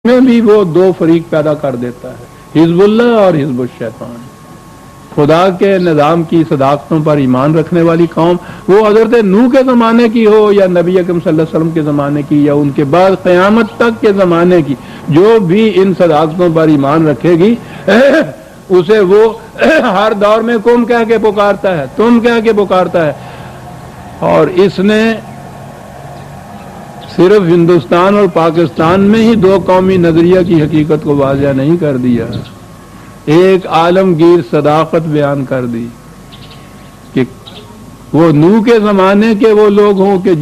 میں بھی وہ دو فریق پیدا کر دیتا ہے، حزب اللہ اور حزب الشیطان۔ خدا کے نظام کی صداقتوں پر ایمان رکھنے والی قوم، وہ حضرت نوح کے زمانے کی ہو یا نبی اکرم صلی اللہ علیہ وسلم کے زمانے کی یا ان کے بعد قیامت تک کے زمانے کی، جو بھی ان صداقتوں پر ایمان رکھے گی اسے وہ ہر دور میں کم کہہ کے پکارتا ہے، تم کہہ کے پکارتا ہے۔ اور اس نے صرف ہندوستان اور پاکستان میں ہی دو قومی نظریہ کی حقیقت کو واضح نہیں کر دیا، ایک عالمگیر صداقت بیان کر دی کہ وہ نوح کے زمانے کے وہ لوگ ہوں کہ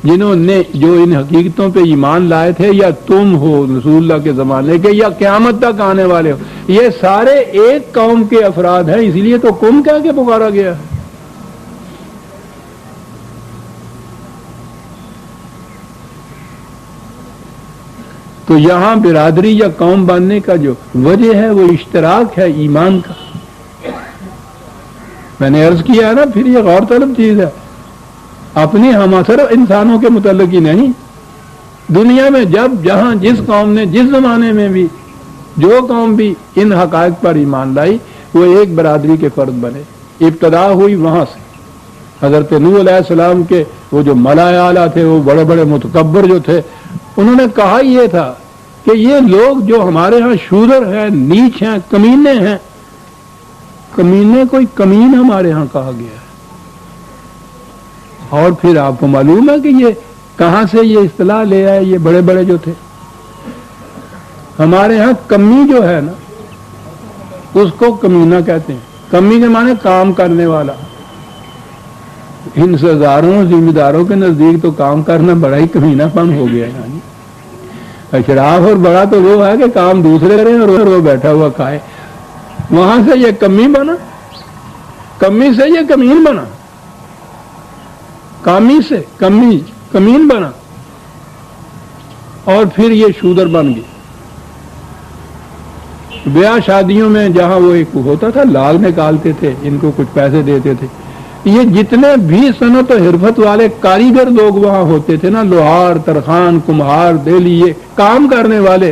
جنہوں نے جو ان حقیقتوں پہ ایمان لائے تھے، یا تم ہو رسول اللہ کے زمانے کے، یا قیامت تک آنے والے ہو، یہ سارے ایک قوم کے افراد ہیں، اس لیے تو قوم کہہ کے پکارا گیا ہے۔ تو یہاں برادری یا قوم بننے کا جو وجہ ہے وہ اشتراک ہے ایمان کا۔ میں نے عرض کیا ہے نا، پھر یہ غور طلب چیز ہے، اپنی ہم اثر انسانوں کے متعلق ہی نہیں، دنیا میں جب جہاں جس قوم نے جس زمانے میں بھی جو قوم بھی ان حقائق پر ایمان لائی، وہ ایک برادری کے فرد بنے۔ ابتدا ہوئی وہاں سے، حضرت نوح علیہ السلام کے وہ جو ملائے اعلیٰ تھے، وہ بڑے بڑے متکبر جو تھے، انہوں نے کہا یہ تھا کہ یہ لوگ جو ہمارے ہاں شودر ہیں، نیچ ہیں، کمینے ہیں، کمینے کوئی کمین ہمارے ہاں کہا گیا ہے۔ اور پھر آپ کو معلوم ہے کہ یہ کہاں سے یہ اصطلاح لے آئے، یہ بڑے بڑے جو تھے۔ ہمارے ہاں کمی جو ہے نا، اس کو کمینہ کہتے ہیں، کمی کے معنی کام کرنے والا۔ ان سرداروں ذمہ داروں کے نزدیک تو کام کرنا بڑا ہی کمینہ پن ہو گیا ہے۔ اشراف اور بڑا تو وہ ہے کہ کام دوسرے کریں اور وہ بیٹھا ہوا کھائے۔ وہاں سے یہ کمی بنا، کمی سے یہ کمین بنا، کامی سے کمین بنا، اور پھر یہ شودر بن گئی۔ بیاہ شادیوں میں جہاں وہ ایک ہوتا تھا، لاگ نکالتے تھے، ان کو کچھ پیسے دیتے تھے۔ یہ جتنے بھی صنعت و حرفت والے کاریگر لوگ وہاں ہوتے تھے نا، لوہار، ترخان، کمہار، دیلی، یہ کام کرنے والے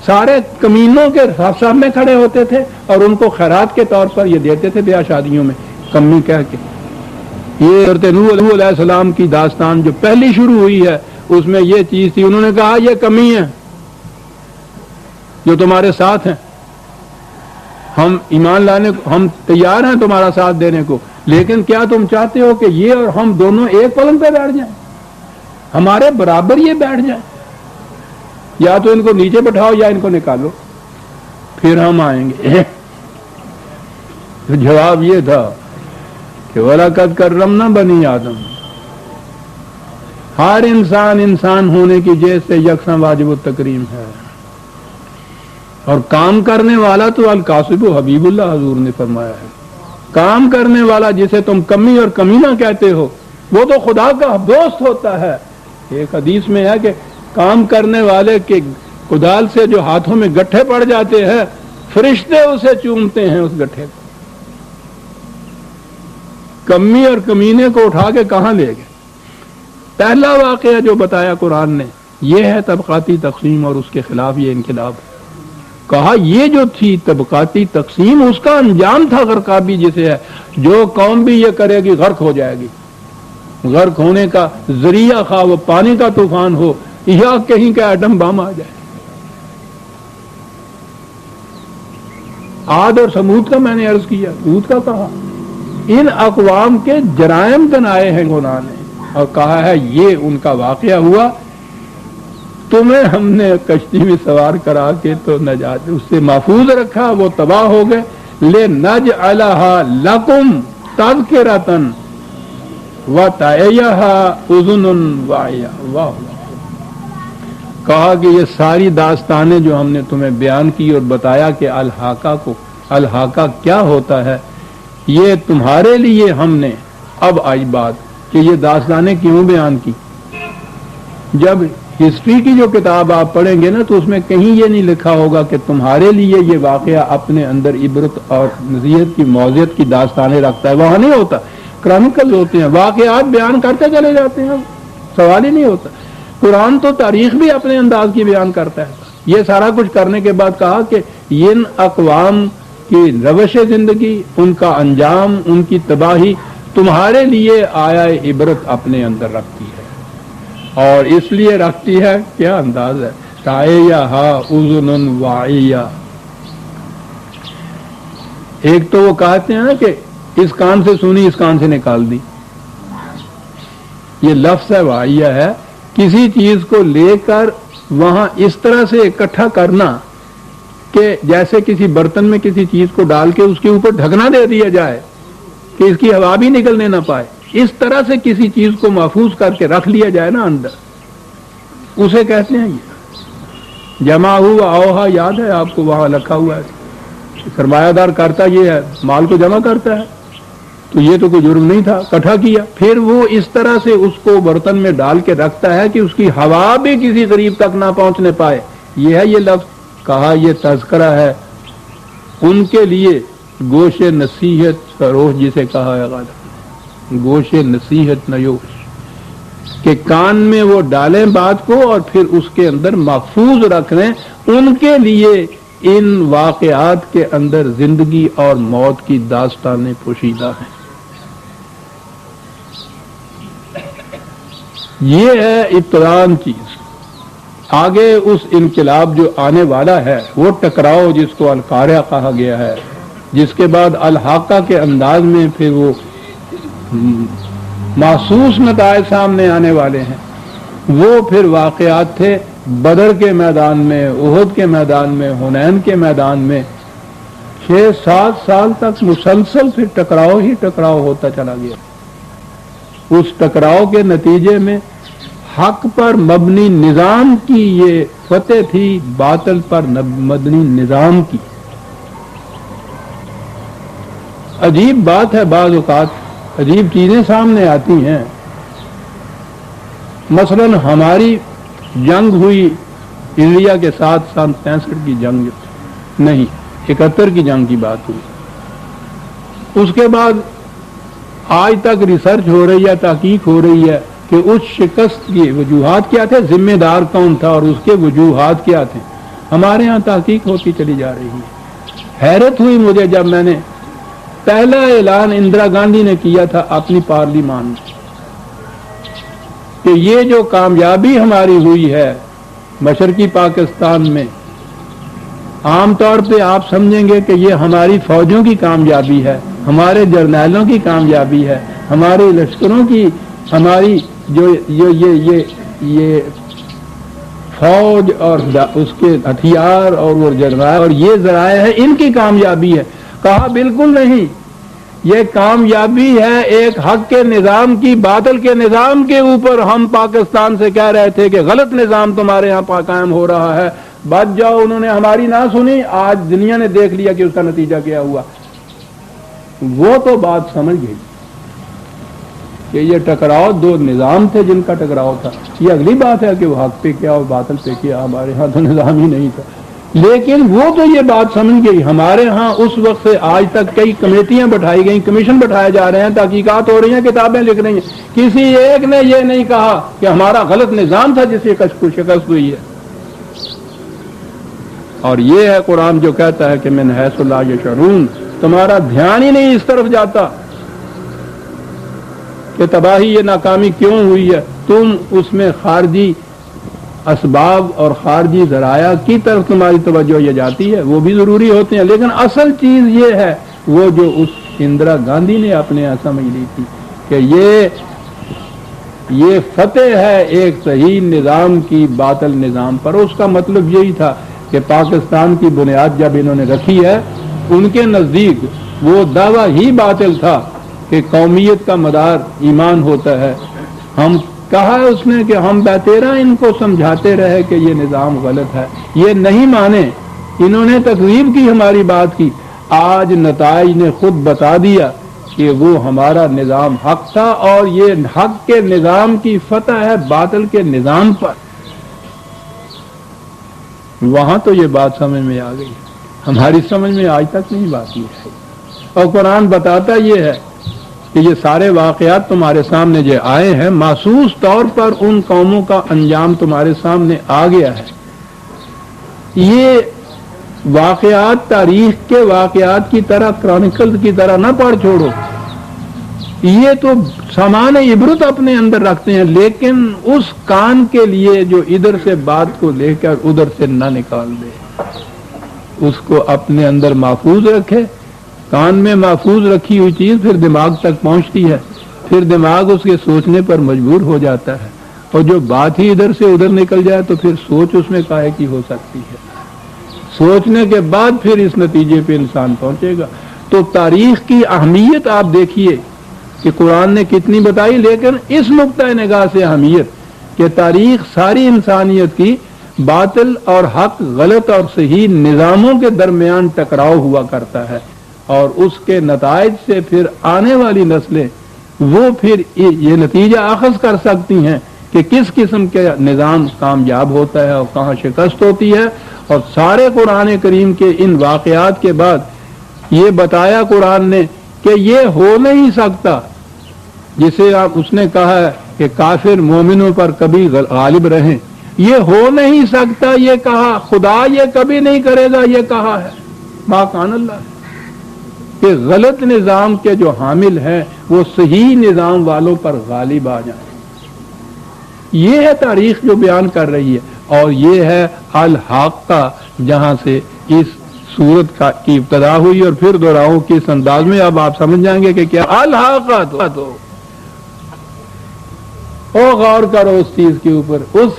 سارے کمینوں کے سامنے کھڑے ہوتے تھے اور ان کو خیرات کے طور پر یہ دیتے تھے بیاہ شادیوں میں، کمی کہہ کے۔ یہ حضرت نوح علیہ السلام کی داستان جو پہلی شروع ہوئی ہے، اس میں یہ چیز تھی، انہوں نے کہا یہ کمی ہے جو تمہارے ساتھ ہیں، ہم ایمان لانے کو ہم تیار ہیں تمہارا ساتھ دینے کو، لیکن کیا تم چاہتے ہو کہ یہ اور ہم دونوں ایک پلنگ پہ بیٹھ جائیں، ہمارے برابر یہ بیٹھ جائیں؟ یا تو ان کو نیچے بٹھاؤ یا ان کو نکالو، پھر ہم آئیں گے۔ تو جواب یہ تھا کہ وَلَقَدْ كَرَّمْنَا بَنِي آدم، ہر انسان ہونے کی جیسے یکساں واجب التکریم ہے، اور کام کرنے والا تو الکاسب حبیب اللہ حضور نے فرمایا ہے، کام کرنے والا جسے تم کمی اور کمینہ کہتے ہو، وہ تو خدا کا دوست ہوتا ہے۔ ایک حدیث میں ہے کہ کام کرنے والے کے کدال سے جو ہاتھوں میں گٹھے پڑ جاتے ہیں، فرشتے اسے چومتے ہیں اس گٹھے کو۔ کمی اور کمینے کو اٹھا کے کہاں لے گئے؟ پہلا واقعہ جو بتایا قرآن نے یہ ہے طبقاتی تقسیم، اور اس کے خلاف یہ انقلاب ہے۔ کہا یہ جو تھی طبقاتی تقسیم، اس کا انجام تھا غرقابی، جسے ہے جو قوم بھی یہ کرے گی غرق ہو جائے گی۔ غرق ہونے کا ذریعہ خواہ وہ پانی کا طوفان ہو یا کہیں کا ایٹم بم آ جائے۔ عاد اور سمود کا میں نے عرض کیا، ہود کا کہا، ان اقوام کے جرائم گنائے ہیں گناہ نے، اور کہا ہے یہ ان کا واقعہ ہوا، تمہیں ہم نے کشتی میں سوار کرا کے تو نجات اس سے محفوظ رکھا، وہ تباہ ہو گئے۔ لِنَجْعَلَهَا لَكُمْ تَذْكِرَةً وَتَعِيَهَا أُذُنٌ وَاعِيَةٌ۔ واہ، کہا کہ یہ ساری داستانیں جو ہم نے تمہیں بیان کی اور بتایا کہ الحاقہ کیا ہوتا ہے، یہ تمہارے لیے ہم نے، اب آئی بات کہ یہ داستانیں کیوں بیان کی۔ جب ہسٹری کی جو کتاب آپ پڑھیں گے نا، تو اس میں کہیں یہ نہیں لکھا ہوگا کہ تمہارے لیے یہ واقعہ اپنے اندر عبرت اور نصیحت کی موعظت کی داستانیں رکھتا ہے، وہاں نہیں ہوتا۔ کرانیکل ہوتے ہیں، واقعات بیان کرتے چلے جاتے ہیں، سوال ہی نہیں ہوتا۔ قرآن تو تاریخ بھی اپنے انداز کی بیان کرتا ہے۔ یہ سارا کچھ کرنے کے بعد کہا کہ ان اقوام کی روش زندگی، ان کا انجام، ان کی تباہی تمہارے لیے آیا عبرت اپنے اندر رکھتی ہے، اور اس لیے رکھتی ہے، کیا انداز ہے، تائیہا اذن واعیہ۔ ایک تو وہ کہتے ہیں نا کہ اس کان سے سنی اس کان سے نکال دی، یہ لفظ ہے واعیہ ہے، کسی چیز کو لے کر وہاں اس طرح سے اکٹھا کرنا کہ جیسے کسی برتن میں کسی چیز کو ڈال کے اس کے اوپر ڈھکنا دے دیا جائے کہ اس کی ہوا بھی نکلنے نہ پائے، اس طرح سے کسی چیز کو محفوظ کر کے رکھ لیا جائے نا اندر، اسے کہتے ہیں یہ جمع ہوا اوہا۔ یاد ہے آپ کو وہاں لکھا ہوا ہے سرمایہ دار کرتا یہ ہے، مال کو جمع کرتا ہے، تو یہ تو کوئی جرم نہیں تھا، اکٹھا کیا، پھر وہ اس طرح سے اس کو برتن میں ڈال کے رکھتا ہے کہ اس کی ہوا بھی کسی غریب تک نہ پہنچنے پائے، یہ ہے یہ لفظ کہا، یہ تذکرہ ہے ان کے لیے گوش نصیحت فروش جسے کہا ہے غالب، گوش نصیحت نیوش، کہ کان میں وہ ڈالیں بات کو اور پھر اس کے اندر محفوظ رکھ لیں، ان کے لیے ان واقعات کے اندر زندگی اور موت کی داستانیں پوشیدہ ہیں۔ یہ ہے ابتدان چیز۔ آگے اس انقلاب جو آنے والا ہے وہ ٹکراؤ جس کو القاریہ کہا گیا ہے، جس کے بعد الحاقہ کے انداز میں پھر وہ محسوس نتائج سامنے آنے والے ہیں، وہ پھر واقعات تھے بدر کے میدان میں، احد کے میدان میں، حنین کے میدان میں 6-7 سال تک مسلسل پھر ٹکراؤ ہی ٹکراؤ ہوتا چلا گیا۔ اس ٹکراؤ کے نتیجے میں حق پر مبنی نظام کی یہ فتح تھی، باطل پر مبنی نظام کی۔ عجیب بات ہے، بعض اوقات عجیب چیزیں سامنے آتی ہیں۔ مثلا ہماری جنگ ہوئی انڈیا کے ساتھ سن 65 کی جنگ نہیں، 71 کی جنگ کی بات ہوئی۔ اس کے بعد آج تک ریسرچ ہو رہی ہے، تحقیق ہو رہی ہے کہ اس شکست کی وجوہات کیا تھے، ذمہ دار کون تھا اور اس کے وجوہات کیا تھے۔ ہمارے ہاں تحقیق ہوتی چلی جا رہی ہے۔ حیرت ہوئی مجھے جب میں نے پہلا اعلان اندرا گاندھی نے کیا تھا اپنی پارلیمان میں کہ یہ جو کامیابی ہماری ہوئی ہے مشرقی پاکستان میں، عام طور پہ آپ سمجھیں گے کہ یہ ہماری فوجوں کی کامیابی ہے، ہمارے جرنیلوں کی کامیابی ہے، ہمارے لشکروں کی، ہماری جو یہ فوج اور اس کے ہتھیار اور وہ جرنیل اور یہ ذرائع ہے، ان کی کامیابی ہے۔ کہا بالکل نہیں، یہ کامیابی ہے ایک حق کے نظام کی باطل کے نظام کے اوپر۔ ہم پاکستان سے کہہ رہے تھے کہ غلط نظام تمہارے یہاں قائم ہو رہا ہے، بچ جاؤ، انہوں نے ہماری نہ سنی، آج دنیا نے دیکھ لیا کہ اس کا نتیجہ کیا ہوا۔ وہ تو بات سمجھ گئی کہ یہ ٹکراؤ دو نظام تھے جن کا ٹکراؤ تھا۔ یہ اگلی بات ہے کہ وہ حق پہ کیا اور باطل پہ کیا، ہمارے ہاں تو نظام ہی نہیں تھا، لیکن وہ تو یہ بات سمجھ گئی۔ ہمارے ہاں اس وقت سے آج تک کئی کمیٹیاں بٹھائی گئیں، کمیشن بٹھائے جا رہے ہیں، تحقیقات ہو رہی ہیں، کتابیں لکھ رہی ہیں، کسی ایک نے یہ نہیں کہا کہ ہمارا غلط نظام تھا جس سے شکست ہوئی ہے۔ اور یہ ہے قرآن جو کہتا ہے کہ من حیث لا یشعرون، تمہارا دھیان ہی نہیں اس طرف جاتا کہ تباہی یہ ناکامی کیوں ہوئی ہے، تم اس میں خارجی اسباب اور خارجی ذرائع کی طرف تمہاری توجہ یہ جاتی ہے، وہ بھی ضروری ہوتے ہیں، لیکن اصل چیز یہ ہے وہ جو اس اندرا گاندھی نے اپنے یہاں سمجھ لی تھی کہ یہ فتح ہے ایک صحیح نظام کی باطل نظام پر۔ اس کا مطلب یہی تھا کہ پاکستان کی بنیاد جب انہوں نے رکھی ہے، ان کے نزدیک وہ دعویٰ ہی باطل تھا کہ قومیت کا مدار ایمان ہوتا ہے۔ ہم کہا اس نے کہ ہم بتیرا ان کو سمجھاتے رہے کہ یہ نظام غلط ہے، یہ نہیں مانے، انہوں نے تکذیب کی ہماری بات کی۔ آج نتائج نے خود بتا دیا کہ وہ ہمارا نظام حق تھا اور یہ حق کے نظام کی فتح ہے باطل کے نظام پر۔ وہاں تو یہ بات سمجھ میں آ گئی، ہماری سمجھ میں آج تک نہیں بات یہ ہے۔ اور قرآن بتاتا یہ ہے کہ یہ سارے واقعات تمہارے سامنے جو آئے ہیں، محسوس طور پر ان قوموں کا انجام تمہارے سامنے آ گیا ہے۔ یہ واقعات تاریخ کے واقعات کی طرح کرونیکل کی طرح نہ پڑھ چھوڑو، یہ تو سامان عبرت اپنے اندر رکھتے ہیں، لیکن اس کان کے لیے جو ادھر سے بات کو لے کر ادھر سے نہ نکال دے، اس کو اپنے اندر محفوظ رکھے۔ کان میں محفوظ رکھی ہوئی چیز پھر دماغ تک پہنچتی ہے، پھر دماغ اس کے سوچنے پر مجبور ہو جاتا ہے، اور جو بات ہی ادھر سے ادھر نکل جائے تو پھر سوچ اس میں کاہے کی ہو سکتی ہے؟ سوچنے کے بعد پھر اس نتیجے پہ انسان پہنچے گا۔ تو تاریخ کی اہمیت آپ دیکھیے کہ قرآن نے کتنی بتائی، لیکن اس نقطۂ نگاہ سے اہمیت کہ تاریخ ساری انسانیت کی باطل اور حق، غلط اور صحیح نظاموں کے درمیان ٹکراؤ ہوا کرتا ہے، اور اس کے نتائج سے پھر آنے والی نسلیں وہ پھر یہ نتیجہ اخذ کر سکتی ہیں کہ کس قسم کے نظام کامیاب ہوتا ہے اور کہاں شکست ہوتی ہے۔ اور سارے قرآن کریم کے ان واقعات کے بعد یہ بتایا قرآن نے کہ یہ ہو نہیں سکتا، جسے اس نے کہا ہے کہ کافر مومنوں پر کبھی غالب رہیں، یہ ہو نہیں سکتا، یہ کہا خدا یہ کبھی نہیں کرے گا، یہ کہا ہے ما کان اللہ، کہ غلط نظام کے جو حامل ہیں وہ صحیح نظام والوں پر غالب آ جائیں۔ یہ ہے تاریخ جو بیان کر رہی ہے، اور یہ ہے الحاقہ، جہاں سے اس سورت کی ابتدا ہوئی، اور پھر دوہراؤں کس انداز میں، اب آپ سمجھ جائیں گے کہ کیا الحاقہ تو غور کرو اس چیز کے اوپر، اس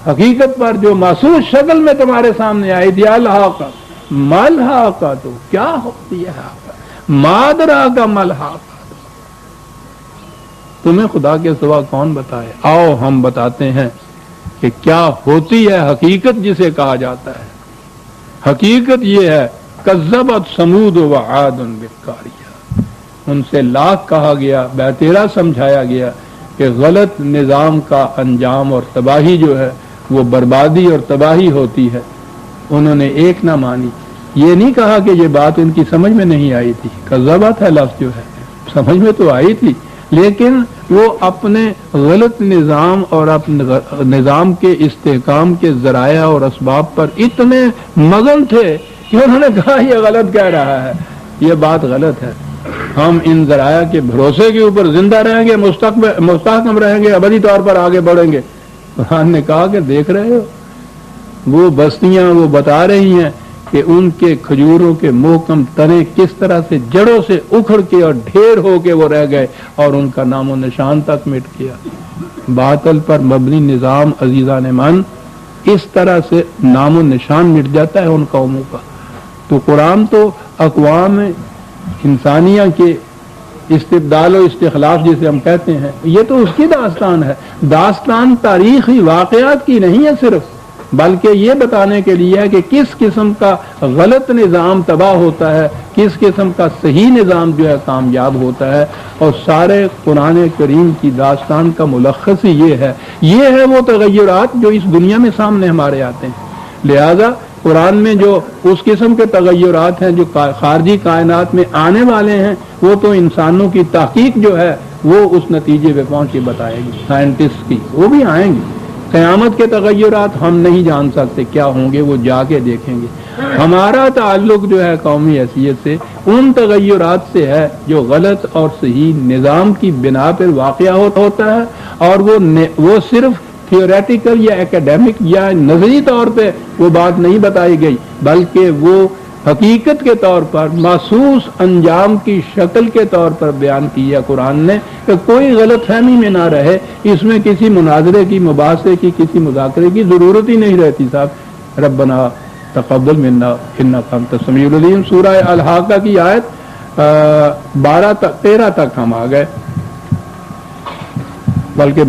حقیقت پر جو محسوس شکل میں تمہارے سامنے آئی تھی۔ الحاقہ ملحاقہ تو کیا ہوتی ہے، مادرا کا ملحاقہ تمہیں خدا کے سوا کون بتائے؟ آؤ ہم بتاتے ہیں کہ کیا ہوتی ہے حقیقت جسے کہا جاتا ہے۔ حقیقت یہ ہے کذبت ثمود و عاد بالقاریہ، ان سے لاکھ کہا گیا، بہتیرا سمجھایا گیا کہ غلط نظام کا انجام اور تباہی جو ہے وہ بربادی اور تباہی ہوتی ہے۔ انہوں نے ایک نہ مانی، یہ نہیں کہا کہ یہ بات ان کی سمجھ میں نہیں آئی تھی، کذبت ہے لفظ جو ہے، سمجھ میں تو آئی تھی، لیکن وہ اپنے غلط نظام اور اپنے نظام کے استحکام کے ذرائع اور اسباب پر اتنے مگن تھے کہ انہوں نے کہا یہ غلط کہہ رہا ہے، یہ بات غلط ہے، ہم ان ذرائع کے بھروسے کے اوپر زندہ رہیں گے، مستحکم رہیں گے، ابدی طور پر آگے بڑھیں گے۔ قرآن نے کہا کہ دیکھ رہے ہو وہ بستیاں وہ بتا رہی ہیں کہ ان کے کھجوروں کے محکم تنے کس طرح سے جڑوں سے اکھڑ کے اور ڈھیر ہو کے وہ رہ گئے، اور ان کا نام و نشان تک مٹ گیا۔ باطل پر مبنی نظام عزیزان من اس طرح سے نام و نشان مٹ جاتا ہے ان قوموں کا۔ تو قرآن تو اقوام انسانیہ کے استبدال و استخلاف جسے ہم کہتے ہیں، یہ تو اس کی داستان ہے۔ داستان تاریخی واقعات کی نہیں ہے صرف، بلکہ یہ بتانے کے لیے ہے کہ کس قسم کا غلط نظام تباہ ہوتا ہے، کس قسم کا صحیح نظام جو ہے کامیاب ہوتا ہے، اور سارے قرآن کریم کی داستان کا ملخص ہی یہ ہے وہ تغیرات جو اس دنیا میں سامنے ہمارے آتے ہیں۔ لہذا قرآن میں جو اس قسم کے تغیرات ہیں جو خارجی کائنات میں آنے والے ہیں، وہ تو انسانوں کی تحقیق جو ہے وہ اس نتیجے پہ پہنچ کے بتائے گی، سائنٹسٹ کی وہ بھی آئیں گے۔ قیامت کے تغیرات ہم نہیں جان سکتے کیا ہوں گے، وہ جا کے دیکھیں گے۔ ہمارا تعلق جو ہے قومی حیثیت سے ان تغیرات سے ہے جو غلط اور صحیح نظام کی بنا پر واقع ہوتا ہے، اور وہ صرف تھیوریٹیکل یا ایکیڈیمک یا نظری طور پہ وہ بات نہیں بتائی گئی، بلکہ وہ حقیقت کے طور پر محسوس انجام کی شکل کے طور پر بیان کیا قرآن نے، کہ کوئی غلط فہمی میں نہ رہے، اس میں کسی مناظرے کی، مباحثے کی، کسی مذاکرے کی ضرورت ہی نہیں رہتی۔ صاحب ربنا تقبل منا انک انت السمیع العلیم، سورہ الحاقہ کی آیت 13 تک ہم آ گئے، بلکہ